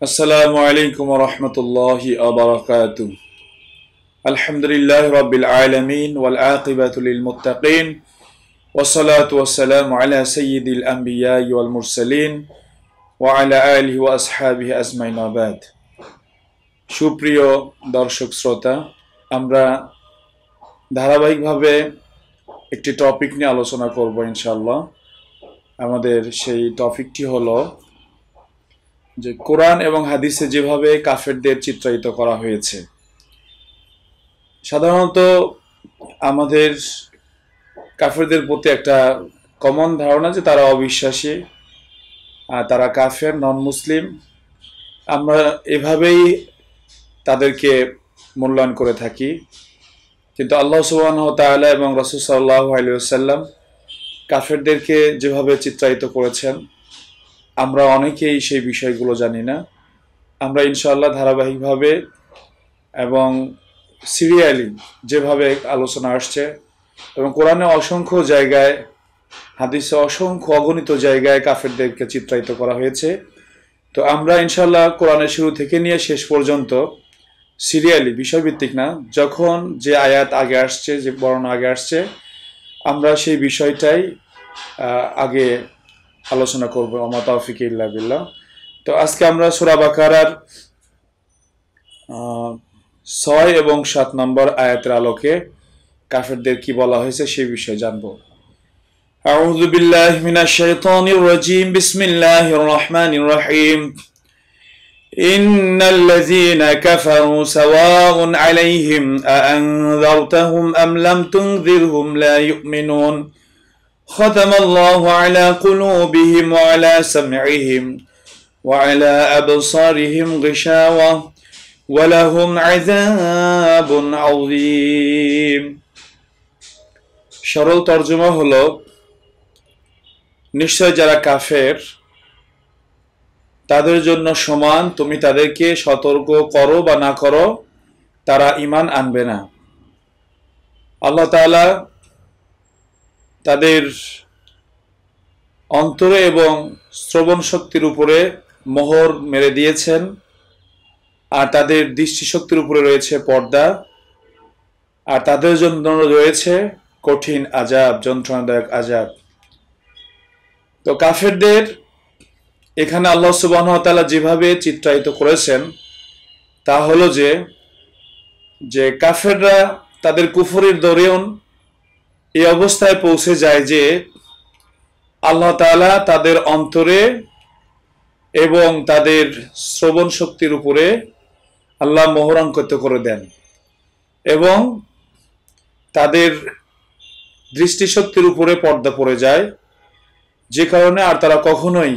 আসসালামু আলাইকুম ওয়া রাহমাতুল্লাহি ওয়া বারাকাতুহু। আলহামদুলিল্লাহি রাব্বিল আলামিন ওয়াল আকিবাতু লিল মুত্তাকিন ওয়াসসালাতু ওয়াসসালামু আলা সাইয়্যিদিল আমবিয়াই ওয়াল মুরসালিন ওয়া আলা আলিহি ওয়া আসহাবিহি আজমাইন ওয়া বাদ। সুপ্রিয় দর্শক শ্রোতা, আমরা ধারাবাহিকভাবে একটি টপিক নিয়ে আলোচনা করব ইনশাআল্লাহ। আমাদের সেই টপিকটি হলো যে কোরআন এবং হাদিসে যেভাবে কাফেরদের চিত্রায়িত করা হয়েছে। সাধারণত আমাদের কাফেরদের প্রতি একটা কমন ধারণা যে তারা অবিশ্বাসী, তারা কাফের, নন মুসলিম। আমরা এভাবেই তাদেরকে মূল্যায়ন করে থাকি। কিন্তু আল্লাহ সুবহানাহু ওয়া তাআলা এবং রাসূল সাল্লাল্লাহু আলাইহি ওয়াসাল্লাম কাফেরদেরকে যেভাবে চিত্রায়িত করেছেন, আমরা অনেকেই সেই বিষয়গুলো জানি না। আমরা ইনশাআল্লাহ ধারাবাহিকভাবে এবং সিরিয়ালি যেভাবে আলোচনা আসছে এবং কোরআনে অসংখ্য জায়গায়, হাদিসে অসংখ্য অগণিত জায়গায় কাফেরদেরকে চিত্রায়িত করা হয়েছে। তো আমরা ইনশাআল্লাহ কোরআনের শুরু থেকে নিয়ে শেষ পর্যন্ত সিরিয়ালি, বিষয়ভিত্তিক না, যখন যে আয়াত আগে আসছে, যে বর্ণনা আগে আসছে, আমরা সেই বিষয়টাই আগে আলোচনা করব। আমা তাওফিক ইল্লা বিল্লাহ। তো আজকে আমরা সূরা বাকারার 6 এবং 7 নম্বর আয়াতের আলোকে কাফেরদের কি বলা হয়েছে সেই বিষয়ে জানব। আউযু বিল্লাহি মিনাশ শাইতানির রাজীম। বিসমিল্লাহির রাহমানির রাহিম। ইন্নাল্লাযীনা কাফারু সাওয়াউন আলাইহিম আআনযারতাহুম আম লাম তুনযিরহুম লা ইউমিনুন। ختم الله على قلوبهم وعلى سمعهم وعلى أبصارهم غشاوة ولهم عذاب عظيم। সরল তর্জমা হলো, নিশ্চয় যারা কাফের তাদের জন্য সমান, তুমি তাদেরকে সতর্ক করো বা না করো, তারা ঈমান আনবে না। আল্লাহ তাআলা তাদের অন্তরে এবং শ্রবণ শক্তির উপরে মোহর মেরে দিয়েছেন, আর তাদের দৃষ্টিশক্তির উপরে রয়েছে পর্দা, আর তাদের জন্য রয়েছে কঠিন আযাব, যন্ত্রণাদায়ক আযাব। তো কাফেরদের এখানে আল্লাহ সুবহানাহু ওয়া তাআলা যেভাবে চিত্রায়িত করেছেন তা হলো যে কাফেররা তাদের কুফরের দরুন এই অবস্থায় পৌঁছে যায় যে আল্লাহ তাআলা তাদের অন্তরে এবং তাদের শ্রবণ শক্তির উপরে আল্লাহ মোহরাঙ্কিত করে দেন এবং তাদের দৃষ্টিশক্তির উপরে পর্দা পড়ে যায়, যে কারণে আর তারা কখনোই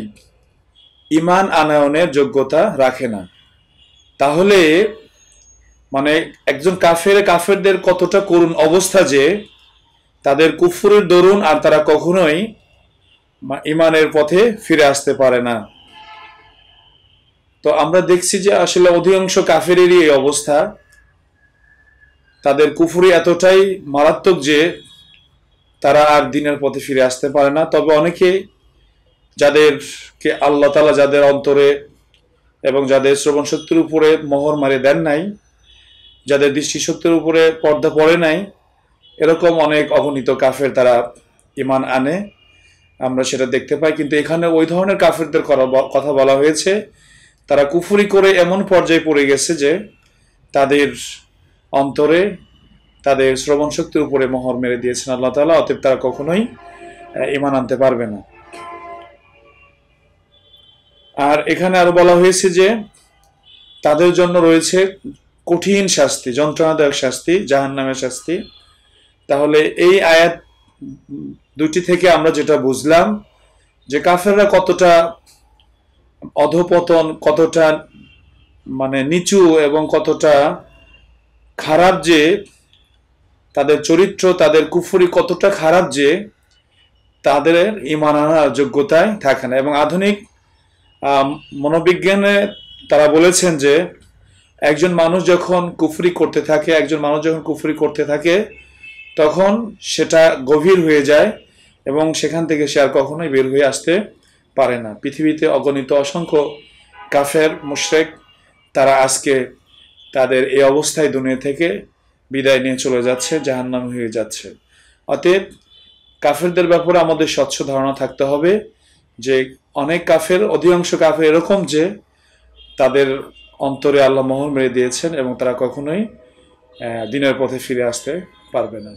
ঈমান আনয়নের যোগ্যতা রাখে না। তাহলে মানে একজন কাফেরদের কতটা করুণ অবস্থা যে তাদের কুফরের দরুন আর তারা কখনোই ঈমানের পথে ফিরে আসতে পারে না। তো আমরা দেখছি যে আসলে অধিকাংশ কাফেরেরই এই অবস্থা। তাদের কুফরি এতটাই মারাত্মক যে তারা আর দ্বীনের পথে ফিরে আসতে পারে না। তবে অনেকে, যাদেরকে আল্লাহ তাআলা যাদের অন্তরে এবং যাদের শ্রবণ শক্তির উপরে মোহর মারে দেন নাই, যাদের দৃষ্টিশক্তির উপরে পর্দা পড়ে নাই, এরকম অনেক অগণিত কাফের তারা ঈমান আনে, আমরা সেটা দেখতে পাই। কিন্তু এখানে ওই ধরনের কাফেরদের কথা বলা হয়েছে, তারা কুফরি করে এমন পর্যায়ে পড়ে গেছে যে তাদের অন্তরে, তাদের শ্রবণ শক্তির উপরে মোহর মেরে দিয়েছেন আল্লাহ তাআলা, অতএব তারা কখনোই ঈমান আনতে পারবে না। আর এখানে আরো বলা হয়েছে যে তাদের জন্য রয়েছে কঠিন শাস্তি, যন্ত্রণাদায়ক শাস্তি, জাহান্নামের শাস্তি। তাহলে এই আয়াত দুটি থেকে আমরা যেটা বুঝলাম যে কাফেররা কতটা অধপতন, কতটা নিচু এবং কতটা খারাপ, যে তাদের চরিত্র, তাদের কুফরি কতটা খারাপ যে তাদের ঈমান আনার যোগ্যতায় থাকে না। এবং আধুনিক মনোবিজ্ঞানে তারা বলেছেন যে একজন মানুষ যখন কুফরি করতে থাকে তখন সেটা গভীর হয়ে যায় এবং সেখান থেকে সে আর কখনোই বের হয়ে আসতে পারে না। পৃথিবীতে অগণিত অসংখ্য কাফের মুশরিক তারা আজকে তাদের এই অবস্থায় দুনিয়া থেকে বিদায় নিয়ে চলে যাচ্ছে, জাহান্নামী হয়ে যাচ্ছে। অতএব কাফেরদের ব্যাপারে আমাদের স্বচ্ছ ধারণা থাকতে হবে যে অনেক কাফের, অধিকাংশ কাফের এরকম যে তাদের অন্তরে আল্লাহ মোহর মেরে দিয়েছেন এবং তারা কখনোই দিনের পথে ফিরে আসতে পারবে না।